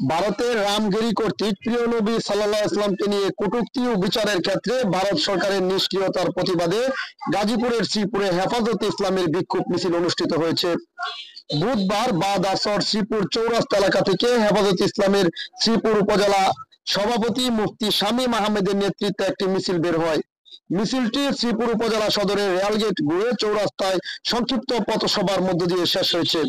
ভারতের রামগিরি কর্তৃক প্রিয় নবী সাল্লাল্লাহু আলাইহি ওয়াসাল্লামকে নিয়ে কটূক্তি ও বিচারের ক্ষেত্রে ভারত সরকারের নিষ্ক্রিয়তার প্রতিবাদে গাজীপুরের শ্রীপুরে হেফাজতে ইসলামের বিক্ষোভ মিছিল অনুষ্ঠিত হয়েছে। বুধবার বাদ আসর শ্রীপুর চৌরাস্তা এলাকা থেকে হেফাজতে ইসলামের শ্রীপুর উপজেলা সভাপতি মুফতি শামীম আহমেদের নেতৃত্বে একটি মিছিল বের হয়। মিছিলটি শ্রীপুর উপজেলা সদরের রেলগেট ঘুরে চৌরাস্তায় সংক্ষিপ্ত পথসভার মধ্য দিয়ে শেষ হয়েছে।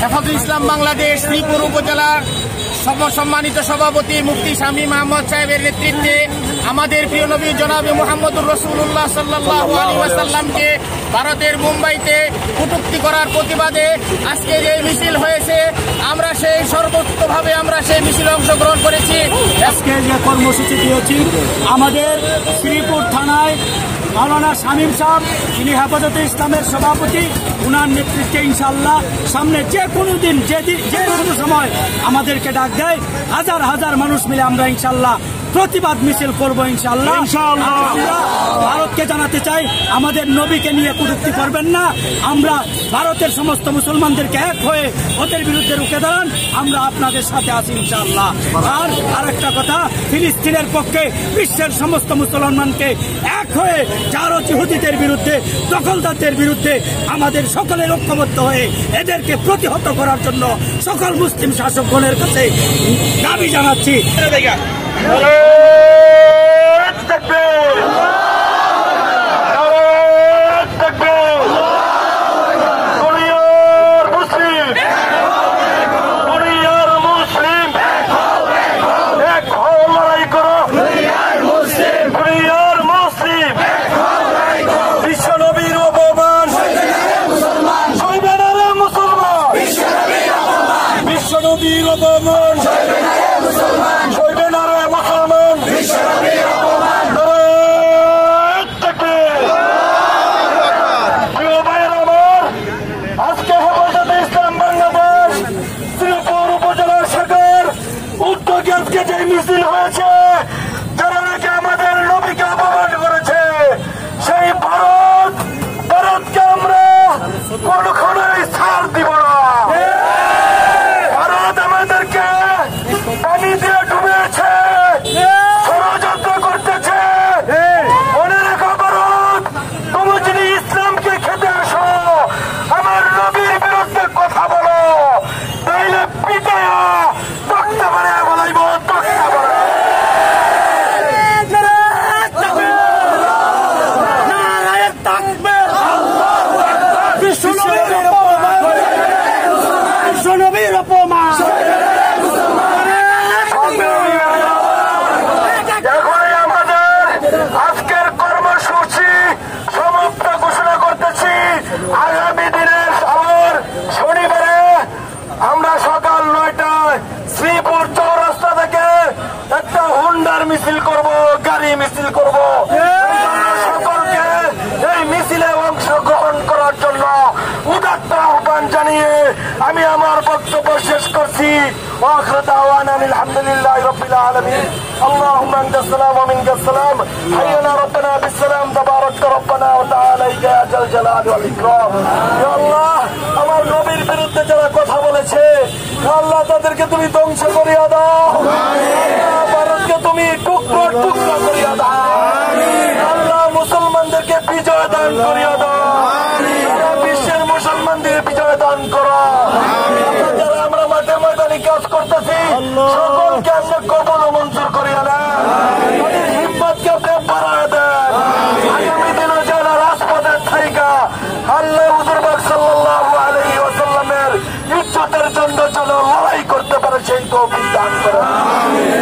হেফাজতে ইসলাম বাংলাদেশ শ্রীপুর উপজেলার সম্মানিত সভাপতি মুফতি শামীম আহমদ সাহেবের নেতৃত্বে আমাদের প্রিয় নবী জনাবে মুহাম্মদুর রাসূলুল্লাহ সাল্লাল্লাহু আলাইহি ওয়াসাল্লামকে ভারতের মুম্বাইতে কটূক্তি করার প্রতিবাদে আজকে যে মিছিল হয়েছে, আমরা সেই সর্বোচ্চভাবে সেই মিছিলে অংশগ্রহণ করেছি। আজকে যে কর্মসূচি দিয়েছি আমাদের শ্রীপুর থানায় মাওলানা শামীম সাহেব, যিনি হেফাজতে ইসলামের সভাপতি, উনার নেতৃত্বে ইনশাআল্লাহ সামনে যে কোনো দিন যে কোনো সময় আমাদেরকে ডাক দেয়, হাজার হাজার মানুষ মিলে আমরা ইনশাআল্লাহ প্রতিবাদ মিছিল করবো ইনশাআল্লাহ। আমরা ভারতকে জানাতে চাই আমাদের নবীকে নিয়ে কটূক্তি করবেন না। আমরা ভারতের সমস্ত মুসলমানদেরকে এক হয়ে ওদের বিরুদ্ধে রুখে দাঁড়ান, আমরা আপনাদের সাথে আছি ইনশাআল্লাহ। আর আরেকটা কথা, ফিলিস্তিনের পক্ষে বিশ্বের সমস্ত মুসলমানকে এক হয়ে যারা ইহুদিদের বিরুদ্ধে, দখলদারদের বিরুদ্ধে আমাদের সকলের ঐক্যবদ্ধ হয়ে এদেরকে প্রতিহত করার জন্য সকল মুসলিম শাসকগণের কাছে দাবি জানাচ্ছি। العالمين اللهم أنت السلام ومنك السلام حينا ربنا بالسلام تبارك ربنا وتعالى يا ذا الجلال والإكرام يا الله আমার নবীর বিরুদ্ধে যারা কথা বলেছে আল্লাহ তাদেরকে তুমি ধ্বংস করিয়া দাও আল্লাহ ভারতকে তুমি টুকরো টুকরো করিয়া দাও আল্লাহ মুসলমানদেরকে বিজয় দান করিয়া দাও সারা বিশ্বের মুসলমানদের বিজয় দান করো যারা আমরা মাঠে ময়দানে কাজ করতেছি সকলকে আপনি কবুল ও মঞ্জুর করিয়া দেন তাদের হিম্মতকে আপনি বাড়ায় দেন আগামী দিনে যারা রাজপথের থাইকা আল্লাহ হুজুর পাক সাল্লাল্লাহু আলাইহি ওয়াসাল্লামের ইজ্জতের জন্য যেন লড়াই করতে পারে সেই তৌফিক দান করুন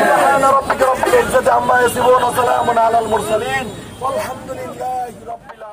সুবহান রাব্বিকা রাব্বিল ইজ্জাতি আম্মা ইয়াসিফুন ওয়া সালামুন আলাল মুরসালিন ওয়ালহামদুলিল্লাহি রাব্বিল